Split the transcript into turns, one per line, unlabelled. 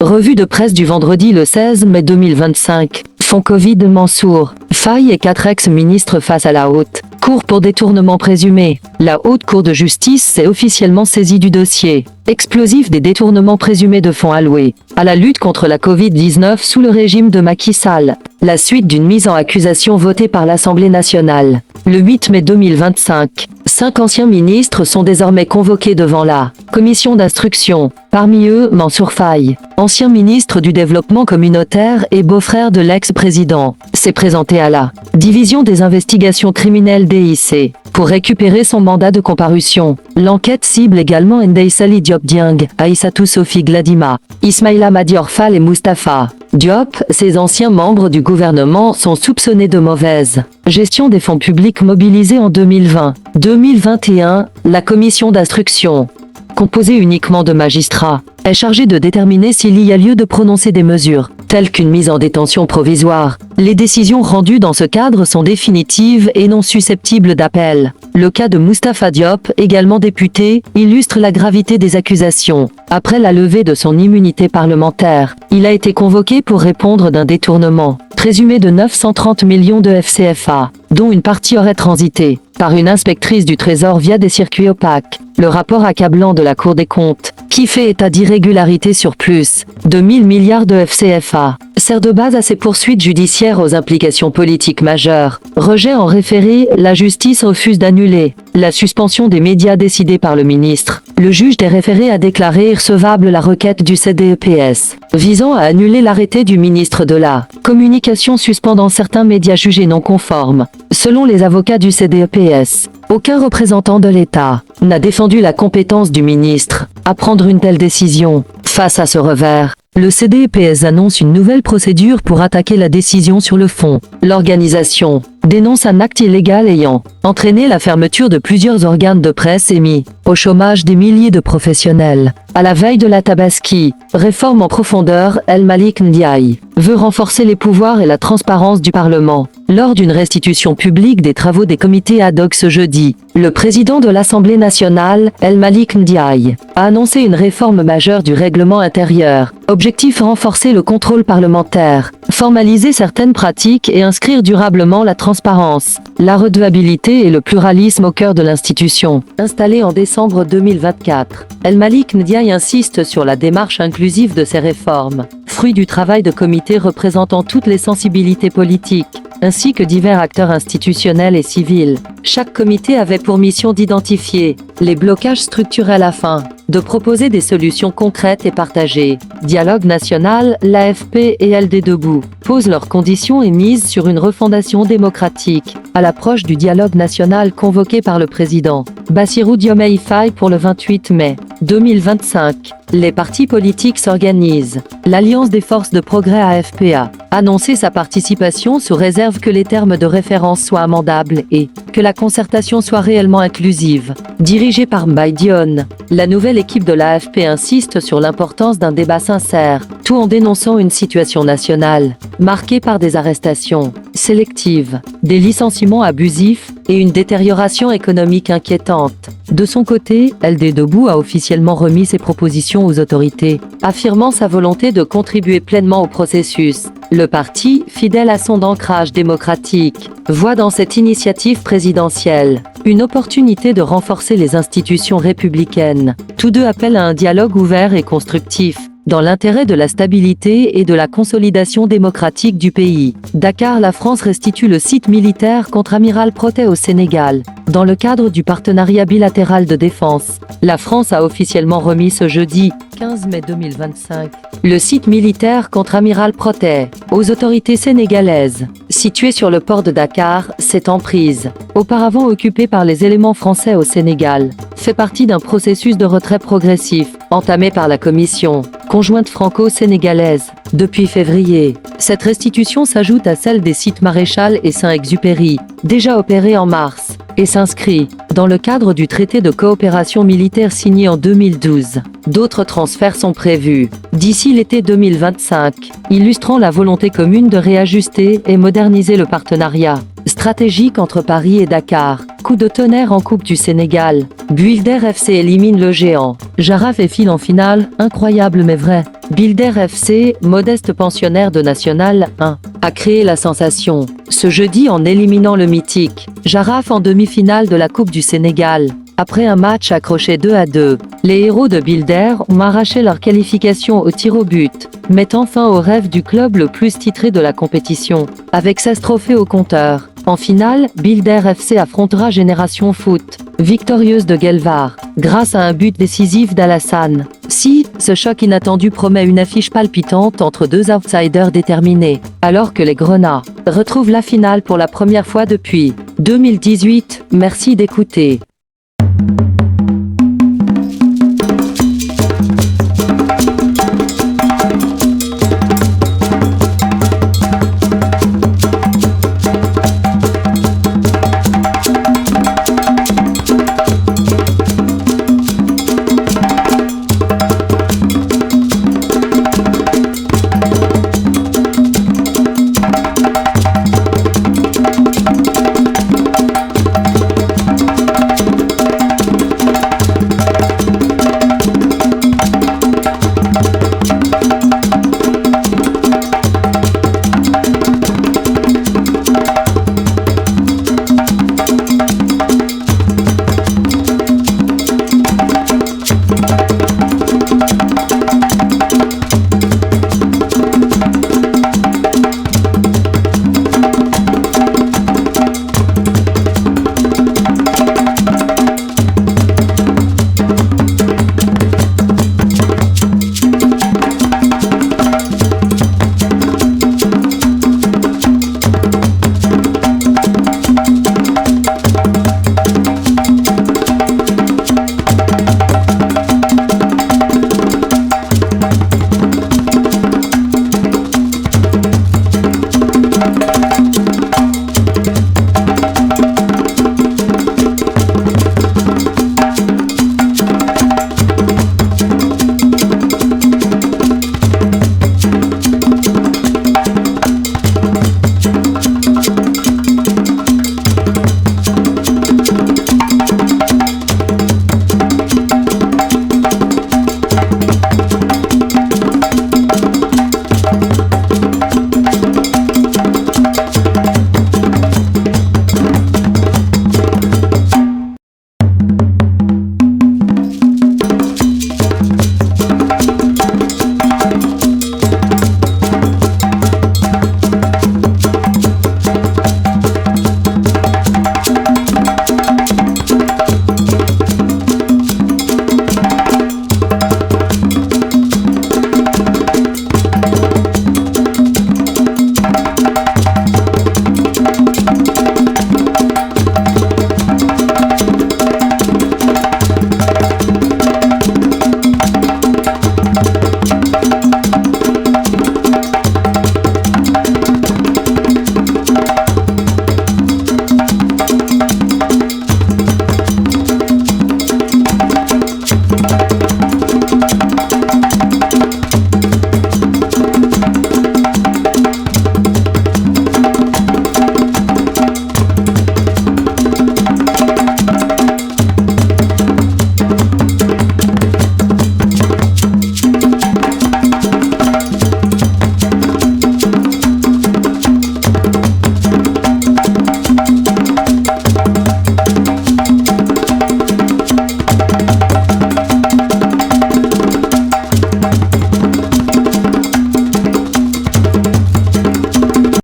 Revue de presse du vendredi le 16 mai 2025. Fonds Covid Mansour. Faye et 4 ex-ministres face à la Haute Cour pour détournement présumé. La Haute Cour de justice s'est officiellement saisie du dossier explosif des détournements présumés de fonds alloués à la lutte contre la Covid-19 sous le régime de Macky Sall. La suite d'une mise en accusation votée par l'Assemblée nationale. Le 8 mai 2025, 5 anciens ministres sont désormais convoqués devant la commission d'instruction. Parmi eux, Mansour Faye, ancien ministre du Développement communautaire et beau-frère de l'ex-président, s'est présenté à la division des investigations criminelles DIC pour récupérer son mandat de comparution. L'enquête cible également Ndeye Saly Diop Dieng, Aïssatou Sophie Gladima, Ismaïla Madior Fall et Moustapha Diop. Ces anciens membres du gouvernement sont soupçonnés de mauvaise gestion des fonds publics mobilisés en 2020-2021. La commission d'instruction, composée uniquement de magistrats, est chargée de déterminer s'il y a lieu de prononcer des mesures, telles qu'une mise en détention provisoire. Les décisions rendues dans ce cadre sont définitives et non susceptibles d'appel. Le cas de Moustapha Diop, également député, illustre la gravité des accusations. Après la levée de son immunité parlementaire, il a été convoqué pour répondre d'un détournement présumé de 930 millions de FCFA, dont une partie aurait transité par une inspectrice du Trésor via des circuits opaques. Le rapport accablant de la Cour des comptes, qui fait état d'irrégularités sur plus de 1000 milliards de FCFA, sert de base à ces poursuites judiciaires aux implications politiques majeures. Rejet en référé, la justice refuse d'annuler la suspension des médias décidée par le ministre. Le juge des référés a déclaré irrecevable la requête du CDEPS, visant à annuler l'arrêté du ministre de la Communication suspendant certains médias jugés non conformes. Selon les avocats du CDEPS, aucun représentant de l'État n'a défendu la compétence du ministre à prendre une telle décision. Face à ce revers, le CDEPS annonce une nouvelle procédure pour attaquer la décision sur le fond. L'organisation dénonce un acte illégal ayant entraîné la fermeture de plusieurs organes de presse et mis au chômage des milliers de professionnels. À la veille de la Tabaski, réforme en profondeur, El Malik Ndiaye veut renforcer les pouvoirs et la transparence du Parlement. Lors d'une restitution publique des travaux des comités ad hoc ce jeudi, le président de l'Assemblée nationale, El Malik Ndiaye, a annoncé une réforme majeure du règlement intérieur. Objectif: renforcer le contrôle parlementaire, formaliser certaines pratiques et inscrire durablement la transparence, la redevabilité et le pluralisme au cœur de l'institution. Installé en décembre 2024, El Malik Ndiaye insiste sur la démarche inclusive de ces réformes, fruit du travail de comités représentant toutes les sensibilités politiques, ainsi que divers acteurs institutionnels et civils. Chaque comité avait pour mission d'identifier les blocages structurels afin de proposer des solutions concrètes et partagées. Dialogue national, l'AFP et LD Debout posent leurs conditions et misent sur une refondation démocratique, à l'approche du dialogue national convoqué par le président Bassirou Diomaye Faye pour le 28 mai 2025. Les partis politiques s'organisent. L'Alliance des forces de progrès AFP a annoncé sa participation sous réserve que les termes de référence soient amendables et que la concertation soit réellement inclusive. Dirigée par Mbaye Dione, la nouvelle équipe de l'AFP insiste sur l'importance d'un débat sincère, tout en dénonçant une situation nationale marquée par des arrestations sélectives, des licenciements abusifs et une détérioration économique inquiétante. De son côté, LD Debout a officiellement remis ses propositions aux autorités, affirmant sa volonté de contribuer pleinement au processus. Le parti, fidèle à son ancrage démocratique, voit dans cette initiative présidentielle une opportunité de renforcer les institutions républicaines. Tous deux appellent à un dialogue ouvert et constructif, dans l'intérêt de la stabilité et de la consolidation démocratique du pays. Dakar, la France restitue le site militaire contre-amiral Protet au Sénégal. Dans le cadre du partenariat bilatéral de défense, la France a officiellement remis ce jeudi, 15 mai 2025, le site militaire contre-amiral Protet aux autorités sénégalaises. Situé sur le port de Dakar, cette emprise, auparavant occupée par les éléments français au Sénégal, fait partie d'un processus de retrait progressif, entamé par la Commission conjointe franco-sénégalaise. Depuis février, cette restitution s'ajoute à celle des sites Maréchal et Saint-Exupéry, déjà opérés en mars, et s'inscrit dans le cadre du traité de coopération militaire signé en 2012. D'autres transferts sont prévus d'ici l'été 2025, illustrant la volonté commune de réajuster et moderniser le partenariat stratégique entre Paris et Dakar, Coup de tonnerre en Coupe du Sénégal. Builder FC élimine le géant. Jaraaf et file en finale, incroyable mais vrai. Builder FC, modeste pensionnaire de National 1, a créé la sensation ce jeudi en éliminant le mythique Jaraaf en demi-finale de la Coupe du Sénégal. Après un match accroché 2-2, les héros de Builder ont arraché leur qualification au tir au but, mettant fin au rêve du club le plus titré de la compétition, avec 16 trophées au compteur. En finale, Builder FC affrontera Génération Foot, victorieuse de Guelvar, grâce à un but décisif d'Alassane. Si, ce choc inattendu promet une affiche palpitante entre deux outsiders déterminés, alors que les Grenats retrouvent la finale pour la première fois depuis 2018. Merci d'écouter.